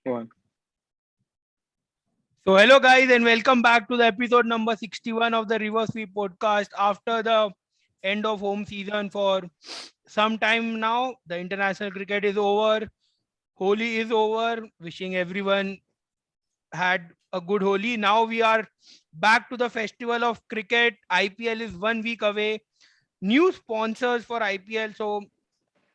One. So, hello guys, and welcome back to the episode number 61 of the River Sweep podcast. After the end of home season for some time now, the international cricket is over. Holi is over. Wishing everyone had a good Holi. Now we are back to the festival of cricket. IPL is 1 week away. New sponsors for IPL. So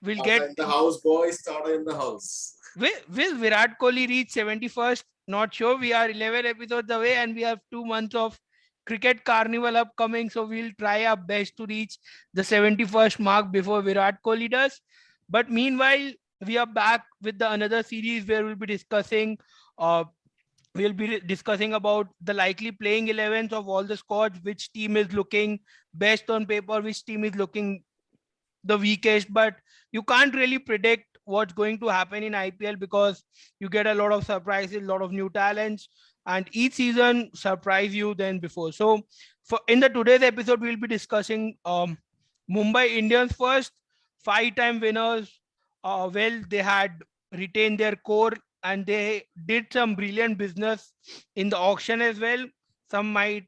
we'll Starter get in the house, boys. Starter in the house. will Virat Kohli reach 71st? Not sure. We are 11 episodes away and we have 2 months of cricket carnival upcoming. So we'll try our best to reach the 71st mark before Virat Kohli does. But meanwhile, we are back with the another series where uh, we'll be discussing about the likely playing 11s of all the squads, which team is looking best on paper, which team is looking the weakest, but you can't really predict what's going to happen in IPL because you get a lot of surprises, a lot of new talents, and each season surprise you than before. So, for in the today's episode, we'll be discussing Mumbai Indians first, five-time winners. Well, they had retained their core and they did some brilliant business in the auction as well. Some might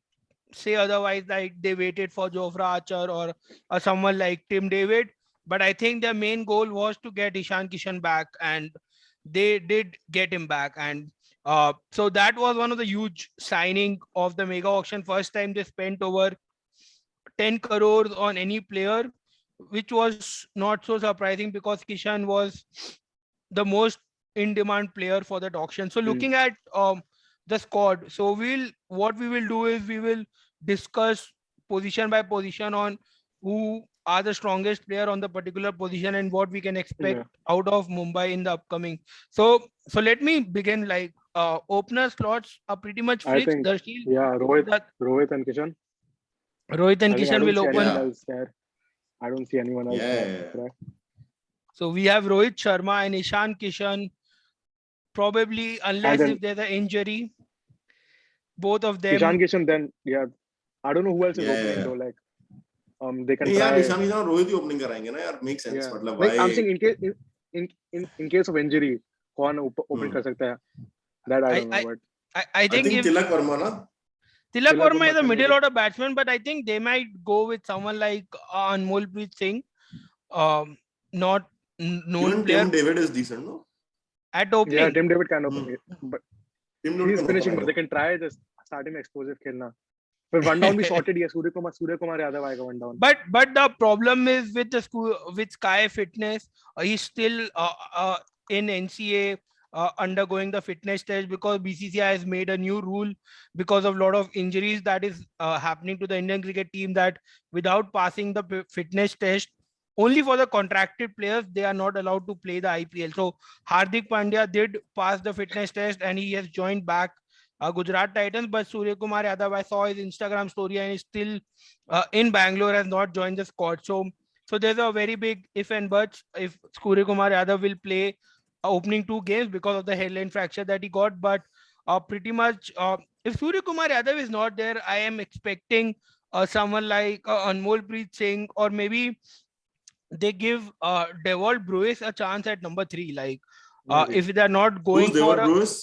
say otherwise, like they waited for Jofra Archer or someone like Tim David. But I think their main goal was to get Ishan Kishan back, and they did get him back. And so that was one of the huge signing of the mega auction. First time they spent over 10 crores on any player, which was not so surprising because Kishan was the most in demand player for that auction. So Mm. looking at the squad, so what we will do is we will discuss position by position on who are the strongest player on the particular position and what we can expect Yeah. out of Mumbai in the upcoming. So let me begin. Like opener slots are pretty much I fixed. think, Darshil, yeah, Rohit, that Rohit and Kishan. Rohit and I think I Kishan don't will see anyone open. Yeah. else there. I don't see anyone else Yeah, there. yeah, yeah. Correct. So we have Rohit Sharma and Ishan Kishan. Probably, And unless then if there's an injury, both of Ishan them. Kishan, then, yeah, I don't know who else is Yeah, yeah, opening yeah. though. Like, they can नहीं यार try. Ishan Ishan Rohit ही opening कराएंगे ना यार make sense Yeah. मतलब Like, I'm भाई saying in case of injury, कौन open कर सकता है? That I I don't know, I but I I think think if Tilak Varma ना Tilak Tilak Verma Verma is a can middle maybe. order batsman, but I think they might go with someone like Anmolpreet Singh, not known even player Tim David is decent no at Yeah, opening. Tim David can open hmm it, but Tim David he's can open finishing. I But no they can try just starting explosive खेलना. But one down भी sorted ही है. Surya Kumar Yadav आएगा one down. But the problem is with the school with Sky Fitness, he's still in NCA undergoing the fitness test because BCCI has made a new rule because of a lot of injuries that is happening to the Indian cricket team, that without passing the fitness test, only for the contracted players they are not allowed to play the IPL. So Hardik Pandya did pass the fitness test and he has joined back Gujarat Titans, but Surya Kumar Yadav, I saw his Instagram story and he's still in Bangalore, has not joined the squad. So there's a very big if and buts if Surya Kumar Yadav will play opening 2 games because of the hairline fracture that he got. But pretty much, if Surya Kumar Yadav is not there, I am expecting someone like Anmol Preet Singh, or maybe they give Devol Brewis a chance at number 3. Like Maybe if they're not who's going for David a Bruce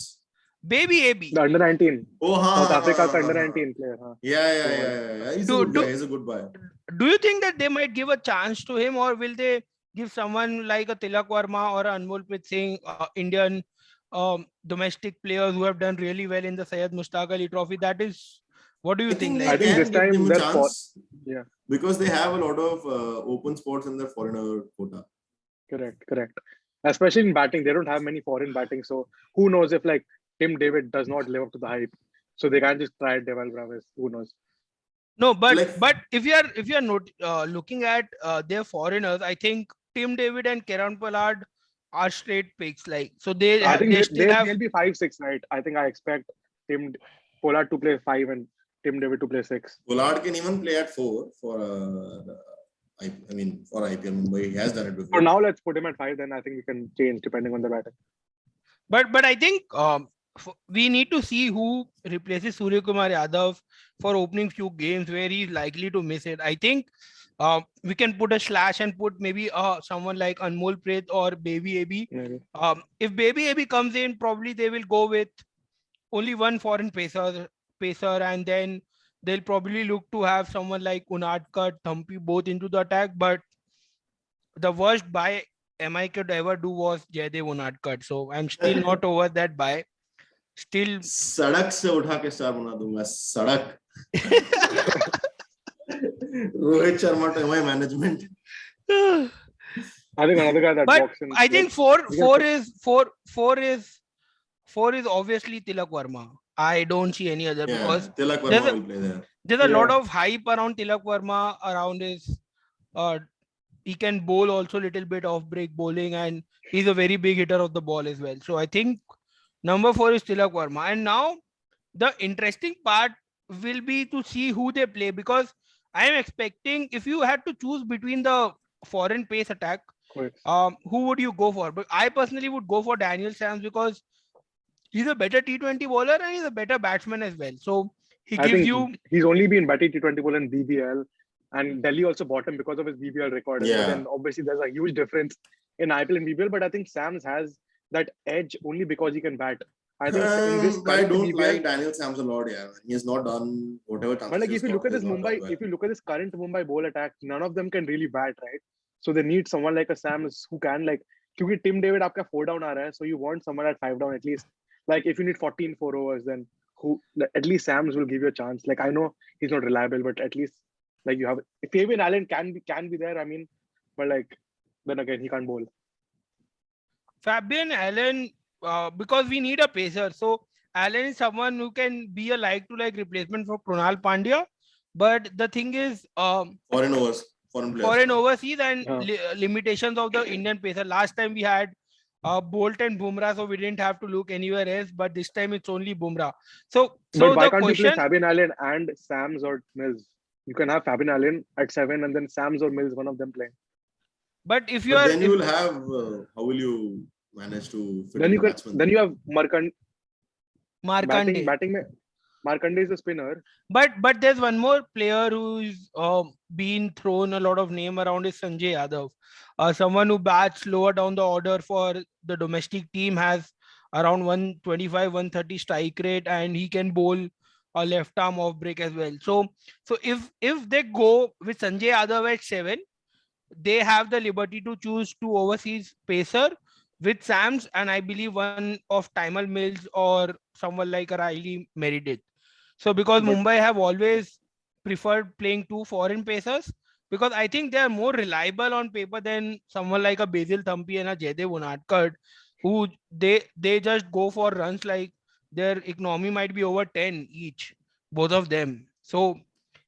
baby AB. the under 19 ओ हाँ South हाँ Africa's हाँ under हाँ 19 player. हाँ. या या So या he's a Do good guy do he's a good guy do you think that they might give a chance to him, or will they give someone like a Tilak Verma or a Anmolpreet Singh, Indian domestic players who have done really well in the Syed Mushtaq Ali Trophy? That is, what do you I think? think I they Like, think this can give time him a they're for. chance Yeah, because they have a lot of open spots in their foreigner quota. correct. Especially in batting, they don't have many foreign batting. So who knows if like Tim David does not live up to the hype, so they can't just try Deval Bravis. Who knows? no, Like but if you are not looking at their foreigners, I think Tim David and Kieran Pollard are straight picks. Like, so I think they still have. they'll be 5-6, right? I think I expect Tim Pollard to play 5 and Tim David to play 6. Pollard can even play at 4 for I mean for IPL Mumbai. He has done it For before. now, let's put him at 5. Then I think we can change depending on the batting. But I think we need to see who replaces Surya Kumar Yadav for opening few games where he's likely to miss it. I think We can put a slash and put maybe someone like Anmol Prit or Baby AB. Maybe. If Baby AB comes in, probably they will go with only one foreign pacer, and then they'll probably look to have someone like Unadkat, Thampi both into the attack. But the worst buy MI could ever do was Jaydev Unadkat. So I'm still not over that buy. Still, सड़क से उठा के star बना दूंगा सड़क. Rohit Sharma to MI management. I think another guy that but walks in. I think four is obviously Tilak Verma. I don't see any other because Tilak Verma will play there. There's a lot of hype around Tilak Verma, around his he can bowl also a little bit off break bowling, and he's a very big hitter of the ball as well. So I think number 4 is Tilak Verma. And now the interesting part will be to see who they play, because I am expecting, if you had to choose between the foreign pace attack, who would you go for? But I personally would go for Daniel Sams, because he's a better T20 bowler and he's a better batsman as well. So he's only been better T20 bowler in BBL, and Delhi also bought him because of his BBL record. Yeah. But then obviously there's a huge difference in IPL and BBL, but I think Sams has that edge only because he can bat. I think in this I don't BBL, like Daniel Sams a lot. Yeah, he has not done whatever. But like if you look at this current Mumbai bowl attack, none of them can really bat, right? So they need someone like a Sams who can, like, because Tim David आपका 4 down आ रहा है, so you want someone at 5 down at least. Like if you need 14 4 overs, then at least Sams will give you a chance. Like I know he's not reliable, but at least like you have Fabian Allen can be there. I mean, but like then again he can't bowl. Fabian Allen, because we need a pacer. So Allen is someone who can be a like-to-like replacement for Krunal Pandya. But the thing is, foreign overseas and limitations of the Indian pacer. Last time we had Bolt and Bumrah, so we didn't have to look anywhere else. But this time it's only Bumrah. So but why can't you play Fabian Allen and Sams or Mills? You can have Fabian Allen at 7 and then Sams or Mills, one of them playing. But if you then you will have how will you manage to fit then you have Markande. Batting Markande is a spinner. But there's one more player who's been thrown a lot of name around, is Sanjay Yadav. Someone who bats lower down the order for the domestic team, has around 125, 130 strike rate, and he can bowl a left arm off break as well. So if they go with Sanjay Yadav at 7, they have the liberty to choose 2 overseas pacer with Sams, and I believe one of Tymal Mills or someone like a Riley Meredith. So because Mumbai have always preferred playing 2 foreign pacers, because I think they are more reliable on paper than someone like a Basil Thampi and a Jaydev Unadkat, who they just go for runs like their economy might be over 10 each, both of them. So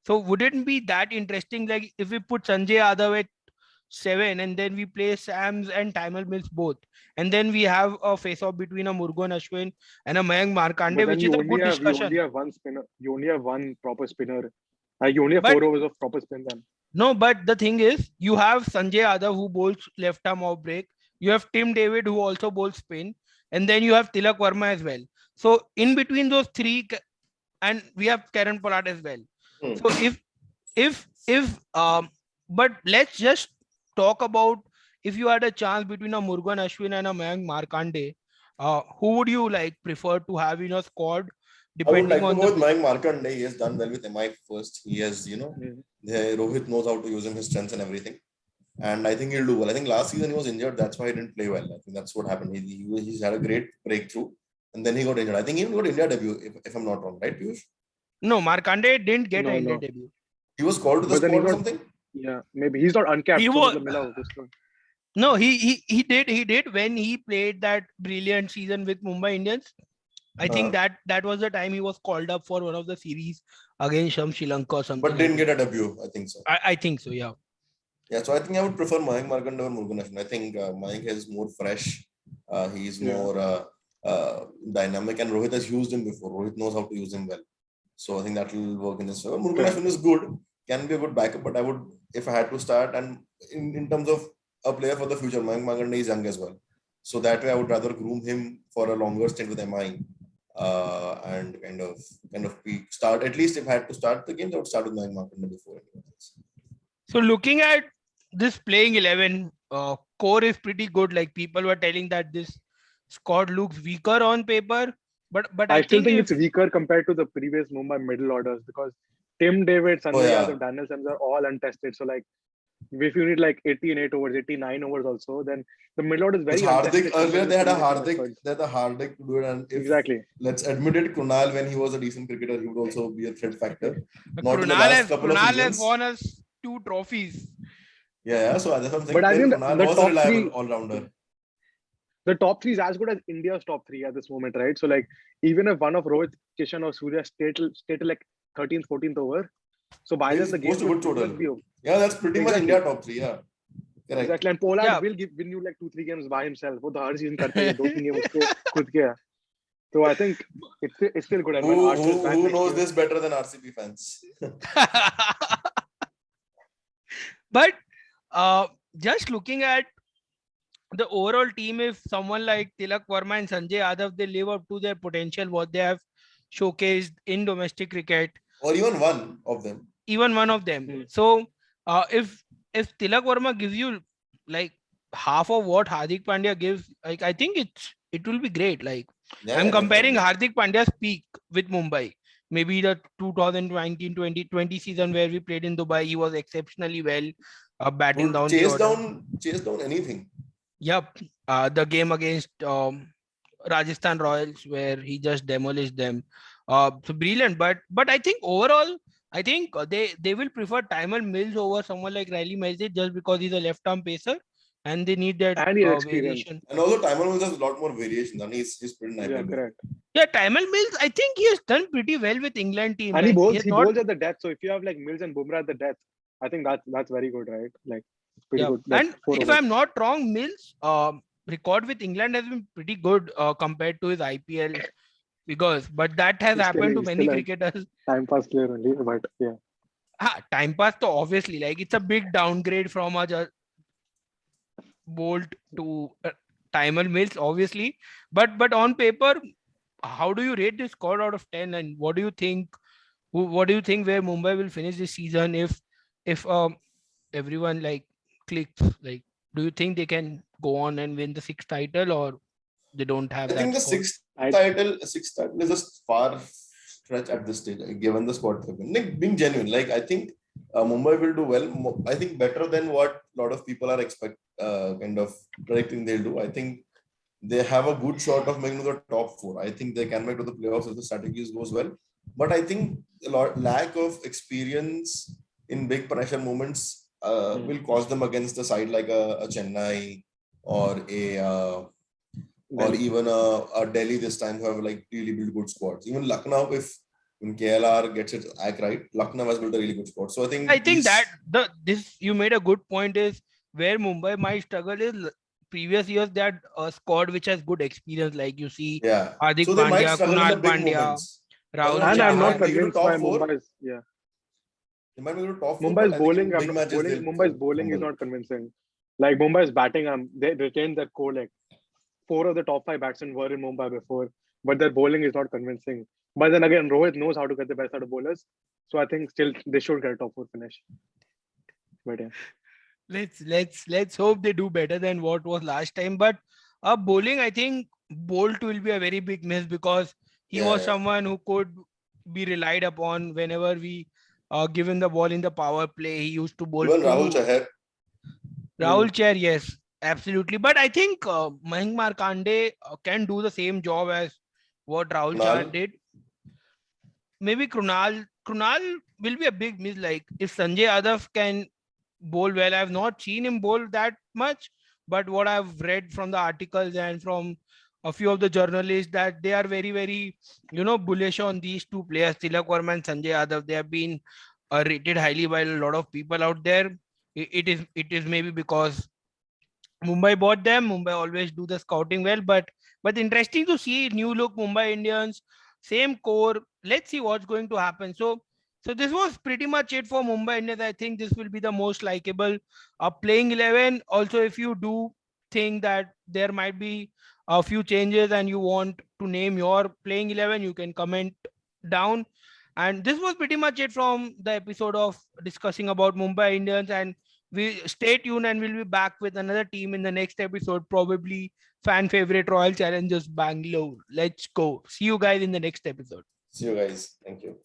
wouldn't it be that interesting, like if we put Sanjay Yadav at 7 and then we play Sams and Tymal Mills both, and then we have a face-off between a Murugan Ashwin and a Mayank Markande, which is a good discussion. You only have one spinner. You only have one proper spinner. You only have 4 overs of proper spin then. No, but the thing is, you have Sanjay Yadav who bowls left arm off break. You have Tim David who also bowls spin, and then you have Tilak Verma as well. So in between those 3, and we have Karen Pollard as well. So if but let's just talk about, if you had a chance between a Murugan Ashwin and a Mayank Markande, who would you like prefer to have in your squad? Depending I would like to go with Mayank Markande. He has done well with MI first. He has, Rohit knows how to use him, his strengths and everything. And I think he'll do well. I think last season he was injured. That's why he didn't play well. I think that's what happened. He's had a great breakthrough. And then he got injured. I think he even got India debut, if I'm not wrong. Right, Piyush? No, Markande didn't get an India debut. He was called to the squad or something? Yeah, maybe. He's not uncapped. No, he did when he played that brilliant season with Mumbai Indians. I think that was the time he was called up for one of the series against Sri Lanka or something. But didn't get a debut, I think so. I think so, yeah. Yeah, so I think I would prefer Mayank Markande over Murugan Ashwin. I think Mayank is more fresh. He's more dynamic, and Rohit has used him before. Rohit knows how to use him well. So I think that will work in his favor. Murugan Ashwin is good, can be a good backup, but I would, if I had to start, and in terms of a player for the future, Mayank Markande is young as well. So that way I would rather groom him for a longer stint with MI. And kind of start, at least if I had to start the games, I would start with Mayank Markande before anyone else. So looking at this playing 11, core is pretty good. Like people were telling that this squad looks weaker on paper, but I I still think think if it's weaker compared to the previous Mumbai middle orders because Tim David, Oh Sanjay yeah. Yadav, Daniel Sams are all untested. So like if you need like 88 overs, 89 overs also, then the middle order is Because very Hardik untested earlier compared to they the had a previous Hardik, methods. they had a Hardik to do it, and if Exactly. let's admit it, Kunal when he was a decent cricketer, he would also be a threat factor. Not in the Krunal last has couple of Krunal has seasons. won us 2 trophies. Yeah, so that's what I'm saying. But I Player think Kunal the was a top reliable three, all-rounder. the top three is as good as India's top three at this moment, right? So like even if one of Rohit, Kishan or Surya stay till like 13th, 14th over, so by He's then the supposed game to good would pretty total. much be over. Yeah, that's pretty much Exactly. India top three. Yeah, correct. Exactly. And Pollard Yeah. will win you like 2-3 games by himself. वो तो हर season करता है 2-3 game उसके खुद के है. So I think it's still good. And when Archer is back Who next knows year, this better than RCB fans? But just looking at the overall team, if someone like Tilak Verma and Sanjay Yadav, they live up to their potential, what they have showcased in domestic cricket, Or even one of them. even one of them. Hmm. So if Tilak Verma gives you like half of what Hardik Pandya gives, like I think it will be great. Like Yeah, I'm yeah, comparing definitely. Hardik Pandya's peak with Mumbai. Maybe the 2019-2020 season where we played in Dubai, he was exceptionally well batting Would down the order. chase down anything. Yep. The game against Rajasthan Royals where he just demolished them. So brilliant. But I think overall, I think they will prefer Timer Mills over someone like Riley Mays just because he's a left arm pacer and they need that and he has experience. variation. And also, Timer Mills has a lot more variation, and he's pretty nice. Yeah, correct. Yeah, Timer Mills, I think he has done pretty well with England team. And Like he has not. bowls at the death. So if you have like Mills and Bumrah at the death, I think that's very good, right? Like it's pretty Yeah, good. Like and 4 if overs. I'm not wrong, Mills record with England has been pretty good compared to his IPL because but that has happened to He's many still a cricketers. time pass player only, but yeah. Time pass to obviously like it's a big downgrade from a Bolt to Timer Mills obviously, but on paper, how do you rate this squad out of 10 and what do you think? What do you think where Mumbai will finish this season if everyone like clicks? Like, do you think they can go on and win the 6th title or they don't have I that think the squad? sixth title is a far stretch at this stage, given the squad. Like, being genuine, like I think Mumbai will do well. I think better than what a lot of people are kind of predicting they'll do. I think they have a good shot of making the top four. I think they can make to the playoffs if the strategies goes well. But I think a lack of experience in big pressure moments will cause them against the side like a Chennai or or even a Delhi this time who have like really built good squads. Even Lucknow, if when KLR gets its act right, Lucknow has built a really good squad. So I think that this you made a good point is where Mumbai might struggle is previous years that a squad which has good experience like you see yeah. Hardik So they might Pandya, struggle in the Kunal big Pandya, moments. Rahul And I'm They not might Chahar. make it to convinced by top four. Mumbai's. Yeah, They might make it to top four, Mumbai's but I think bowling. in big matches they'll Mumbai's bowling is fumble. not convincing. Like Mumbai's batting, they retained their core. Like 4 of the top 5 batsmen were in Mumbai before, but their bowling is not convincing. But then again, Rohit knows how to get the best out of bowlers. So I think still they should get a top 4 finish. But yeah. Let's hope they do better than what was last time. But bowling, I think Bolt will be a very big miss because he was Yeah. someone who could be relied upon whenever we given the ball in the power play. He used to bowl Even Rahul 2. Chahar. Rahul Chair, yes, absolutely. But I think Mayank Markande can do the same job as what Rahul Chahar Kunal. did. Maybe Krunal will be a big miss. Like if Sanjay Yadav can bowl well, I've not seen him bowl that much, but what I've read from the articles and from a few of the journalists that they are very, very, bullish on these two players, Tilak Verma and Sanjay Yadav. They have been rated highly by a lot of people out there. It is maybe because Mumbai bought them. Mumbai always do the scouting well, but interesting to see new look Mumbai Indians, same core. Let's see what's going to happen. So this was pretty much it for Mumbai Indians. I think this will be the most likable playing 11. Also, if you do think that there might be a few changes and you want to name your playing 11, you can comment down. And this was pretty much it from the episode of discussing about Mumbai Indians. And we stay tuned and we'll be back with another team in the next episode, probably fan favorite Royal Challengers Bangalore. Let's go. See you guys in the next episode. See you guys. Thank you.